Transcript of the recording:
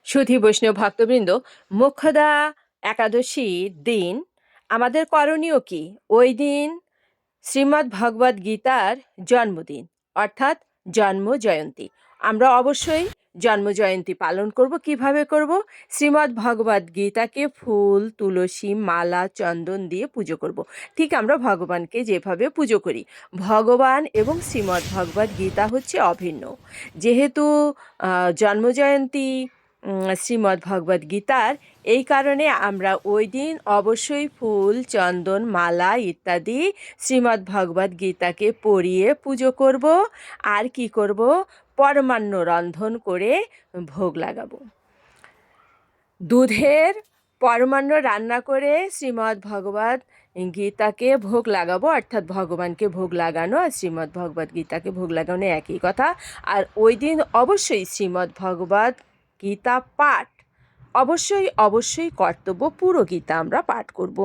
সুধী বৈষ্ণব ভক্তবৃন্দ, মোক্ষদা একাদশীর দিন আমাদের করণীয় কি? ওই দিন শ্রীমদ্ ভগবদ্ গীতার জন্মদিন, অর্থাৎ জন্ম জয়ন্তী। আমরা অবশ্যই জন্ম জয়ন্তী পালন করব। কিভাবে করব? শ্রীমদ্ ভগবদ্ গীতাকে ফুল, তুলসী, মালা, চন্দন দিয়ে পুজো করব। ঠিক আমরা ভগবানকে যেভাবে পুজো করি। ভগবান এবং শ্রীমদ্ ভগবদ্ গীতা হচ্ছে অভিন্ন। যেহেতু জন্মজয়ন্তী শ্রীমদ্ ভগবদ্ গীতার, এই কারণে আমরা ওই দিন অবশ্যই ফুল, চন্দন, মালা ইত্যাদি শ্রীমদ্ ভগবদ্ গীতাকে পড়িয়ে পুজো করব। আর কি করব? পরমান্ন রন্ধন করে ভোগ লাগাবো। দুধের পরমান্ন রান্না করে শ্রীমদ্ ভগবদ্ গীতাকে ভোগ লাগাবো, অর্থাৎ ভগবানকে ভোগ লাগানো আর শ্রীমদ্ ভগবদ্ গীতাকে ভোগ লাগানো একই কথা। আর ওই দিন অবশ্যই শ্রীমদ্ ভগবদ্ গীতা পাঠ অবশ্যই কর্তব্য। পুরো গীতা আমরা পাঠ করব।